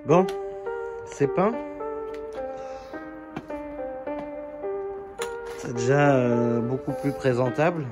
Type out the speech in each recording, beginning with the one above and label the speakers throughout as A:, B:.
A: Bon, c'est peint. C'est déjà beaucoup plus présentable.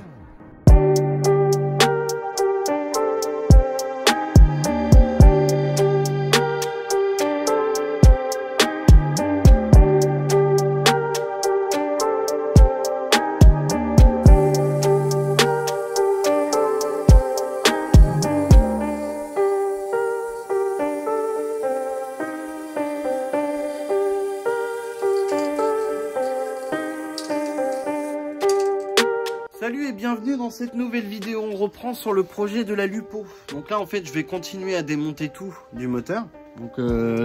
A: Salut et bienvenue dans cette nouvelle vidéo. On reprend sur le projet de la Lupo. Donc là en fait je vais continuer à démonter tout du moteur. Donc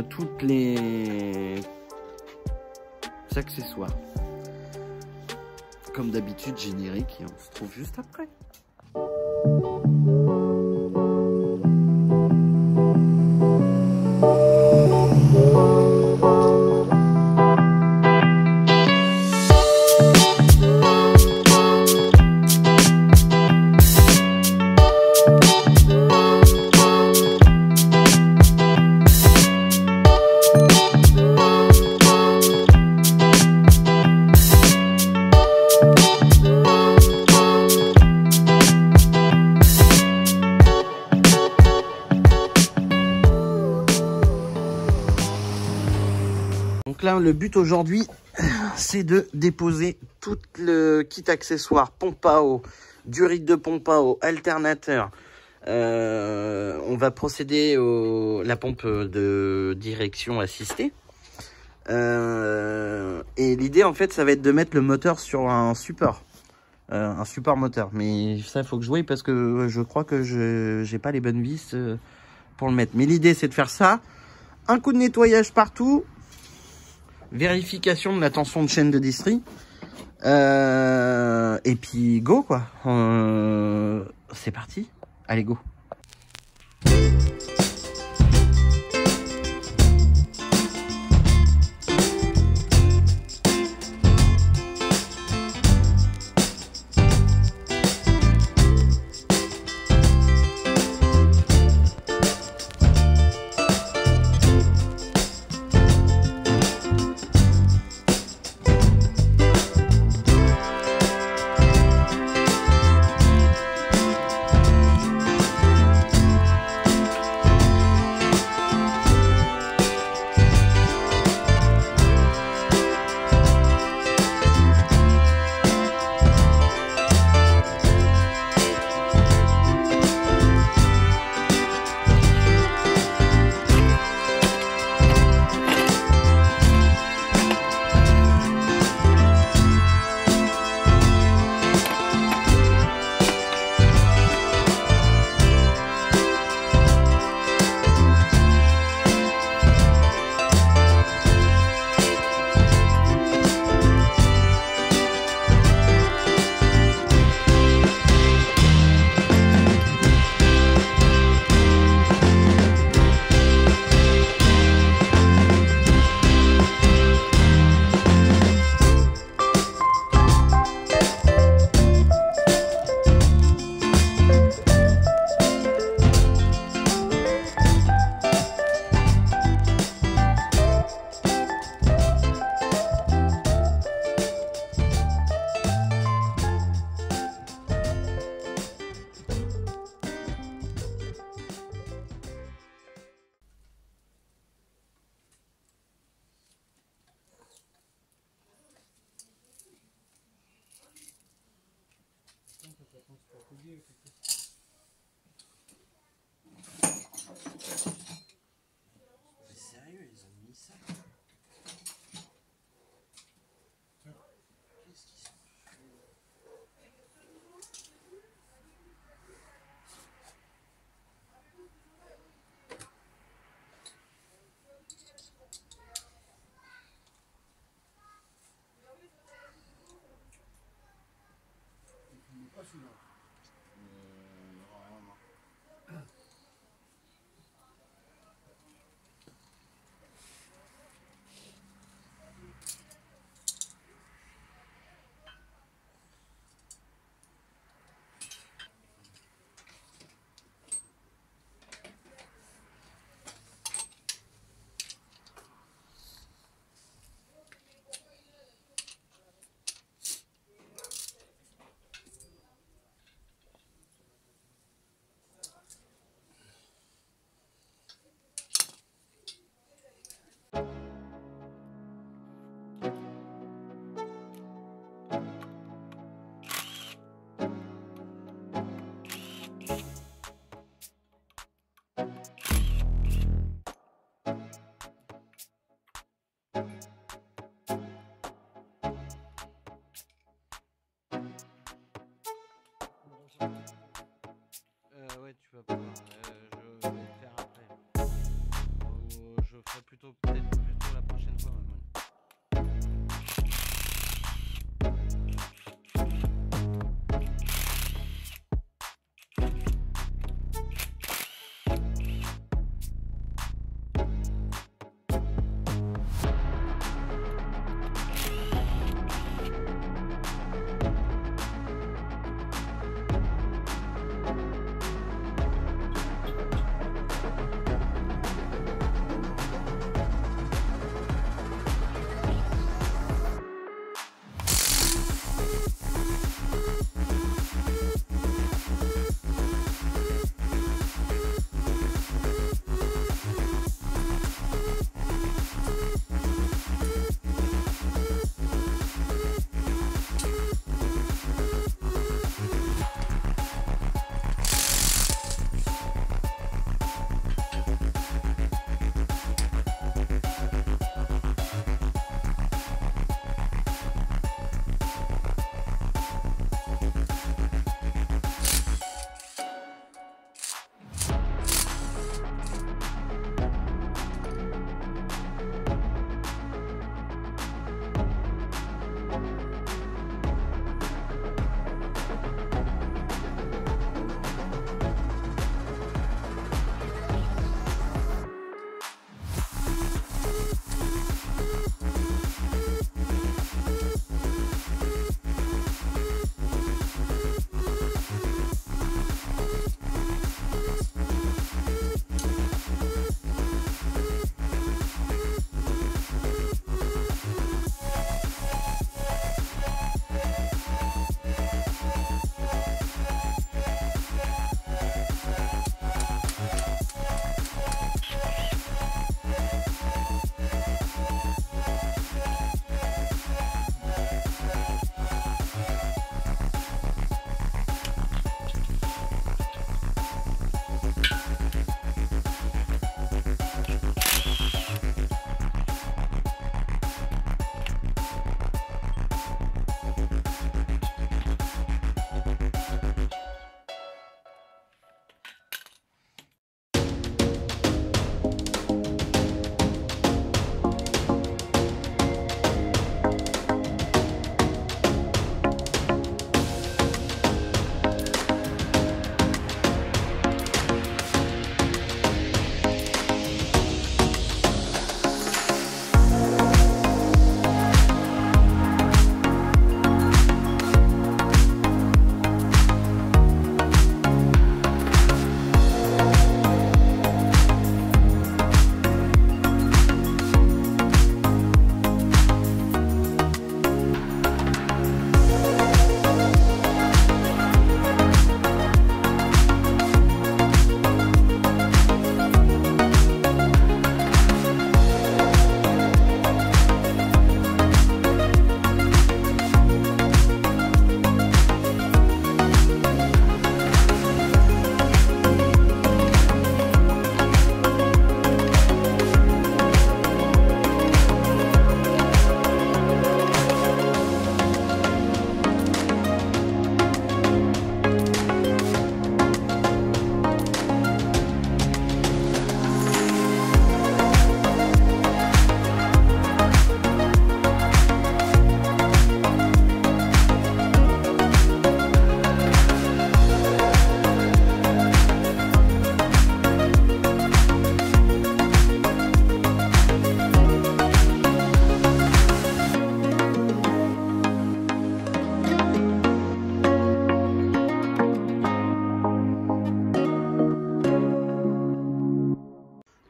A: toutes les accessoires. Comme d'habitude générique et on se trouve juste après. Donc là, le but aujourd'hui, c'est de déposer tout le kit accessoire, pompe à eau, durite de pompe à eau, alternateur. On va procéder à la pompe de direction assistée. Et l'idée, en fait, ça va être de mettre le moteur sur un support moteur. Mais ça, il faut que je voie parce que je crois que je n'ai pas les bonnes vis pour le mettre. Mais l'idée, c'est de faire ça. Un coup de nettoyage partout. Vérification de la tension de chaîne de distri. Et puis go quoi. C'est parti. Allez go. ferai peut-être plutôt la prochaine fois.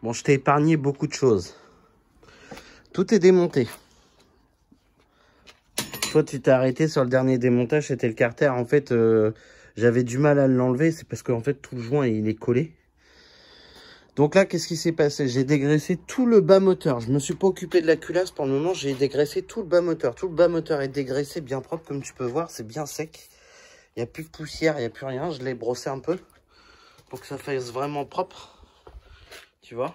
A: Bon, je t'ai épargné beaucoup de choses. Tout est démonté. Toi, tu t'es arrêté sur le dernier démontage, c'était le carter. En fait, j'avais du mal à l'enlever. C'est parce qu'en fait, tout le joint, il est collé. Donc là, qu'est-ce qui s'est passé? J'ai dégraissé tout le bas moteur. Je me suis pas occupé de la culasse pour le moment. J'ai dégraissé tout le bas moteur. Tout le bas moteur est dégraissé, bien propre, comme tu peux voir. C'est bien sec. Il n'y a plus de poussière, il n'y a plus rien. Je l'ai brossé un peu pour que ça fasse vraiment propre. Tu vois,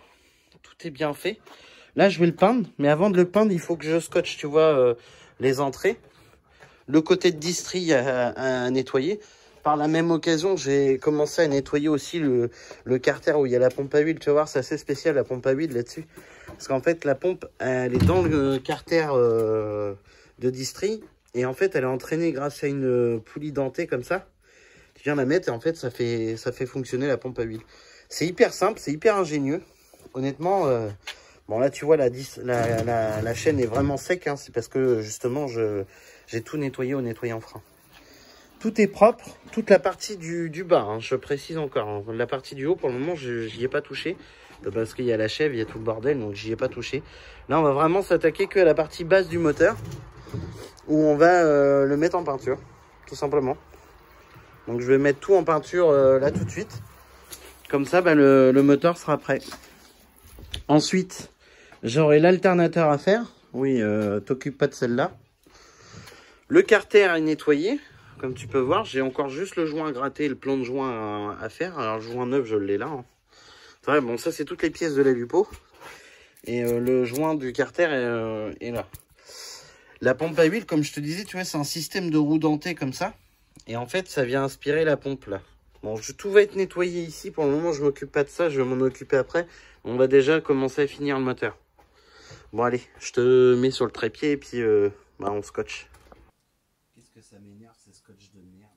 A: tout est bien fait. Là, je vais le peindre. Mais avant de le peindre, il faut que je scotche, tu vois, les entrées. Le côté de distrie à nettoyer. Par la même occasion, j'ai commencé à nettoyer aussi le carter où il y a la pompe à huile. Tu vas voir, c'est assez spécial la pompe à huile là-dessus. Parce qu'en fait, la pompe, elle est dans le carter de distri. Et en fait, elle est entraînée grâce à une poulie dentée comme ça. Tu viens la mettre et en fait, ça fait fonctionner la pompe à huile. C'est hyper simple, c'est hyper ingénieux. Honnêtement, bon là, tu vois, la chaîne est vraiment sec. Hein, c'est parce que justement, j'ai tout nettoyé au nettoyant frein. Tout est propre, toute la partie du bas, hein, je précise encore. Hein, la partie du haut, pour le moment, j'y ai pas touché. Parce qu'il y a la chèvre, il y a tout le bordel, donc j'y ai pas touché. Là, on va vraiment s'attaquer que à la partie basse du moteur, où on va le mettre en peinture, tout simplement. Donc je vais mettre tout en peinture là tout de suite. Comme ça, le moteur sera prêt. Ensuite, j'aurai l'alternateur à faire. Oui, t'occupe pas de celle-là. Le carter est nettoyé. Comme tu peux voir, j'ai encore juste le joint à gratter, le plan de joint à faire. Alors le joint neuf, je l'ai là. Hein. Ouais, bon, ça c'est toutes les pièces de la lupo. Et le joint du carter est là. La pompe à huile, comme je te disais, tu vois, c'est un système de roue dentée comme ça. Et en fait, ça vient inspirer la pompe là. Bon, tout va être nettoyé ici. Pour le moment, je m'occupe pas de ça. Je vais m'en occuper après. On va déjà commencer à finir le moteur. Bon, allez, je te mets sur le trépied et puis on scotche. Qu'est-ce que ça m'énerve, ces scotch de merde.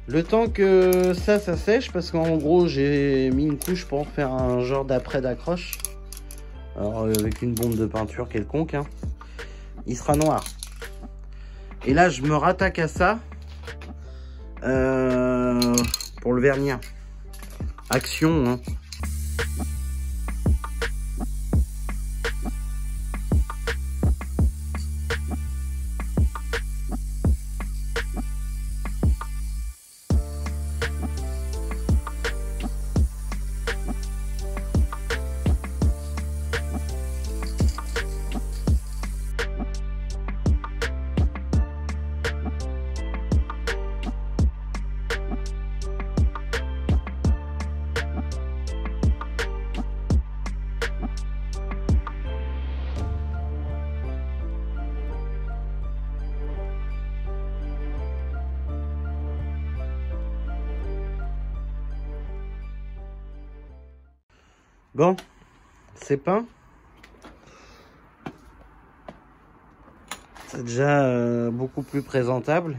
A: Le temps que ça sèche, parce qu'en gros j'ai mis une couche pour faire un genre d'après d'accroche. Alors avec une bombe de peinture quelconque, hein, il sera noir. Et là je me rattaque à ça pour le vernir. Action, hein. Bon, c'est peint. C'est déjà beaucoup plus présentable.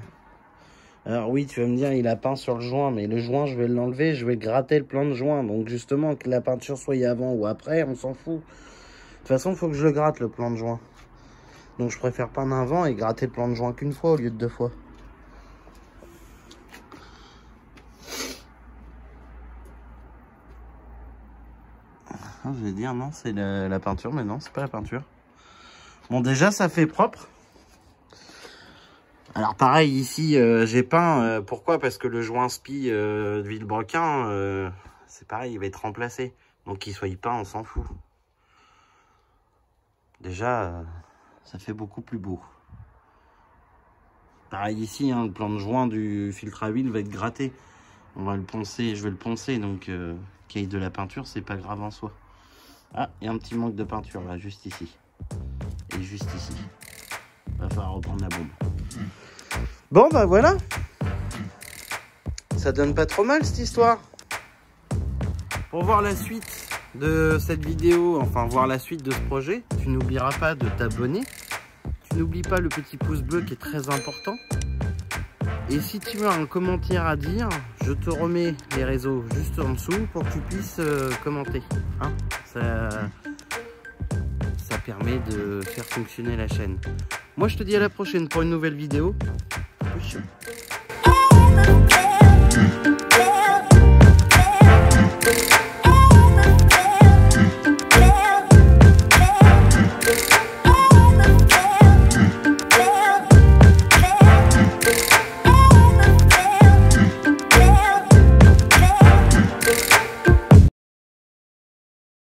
A: Alors oui, tu vas me dire, il a peint sur le joint, mais le joint, je vais l'enlever, je vais gratter le plan de joint. Donc justement, que la peinture soit avant ou après, on s'en fout. De toute façon, il faut que je le gratte, le plan de joint. Donc je préfère peindre avant et gratter le plan de joint qu'une fois au lieu de 2 fois. Je vais dire non, c'est la peinture, mais non, c'est pas la peinture. Bon, déjà, ça fait propre. Alors pareil, ici, j'ai peint. Pourquoi? Parce que le joint spi de Villebrequin, c'est pareil, il va être remplacé. Donc qu'il soit peint, on s'en fout. Déjà, ça fait beaucoup plus beau. Pareil ici, hein, le plan de joint du filtre à huile va être gratté. On va le poncer, je vais le poncer, donc qu'il y ait de la peinture, c'est pas grave en soi. Ah, il y a un petit manque de peinture là, juste ici. Et juste ici. Va falloir reprendre la bombe. Bon, bah voilà. Ça donne pas trop mal cette histoire. Pour voir la suite de cette vidéo, enfin voir la suite de ce projet, tu n'oublieras pas de t'abonner. Tu n'oublies pas le petit pouce bleu qui est très important. Et si tu as un commentaire à dire, je te remets les réseaux juste en dessous pour que tu puisses commenter. Hein, ça permet de faire fonctionner la chaîne. Moi, je te dis à la prochaine pour une nouvelle vidéo. Ciao.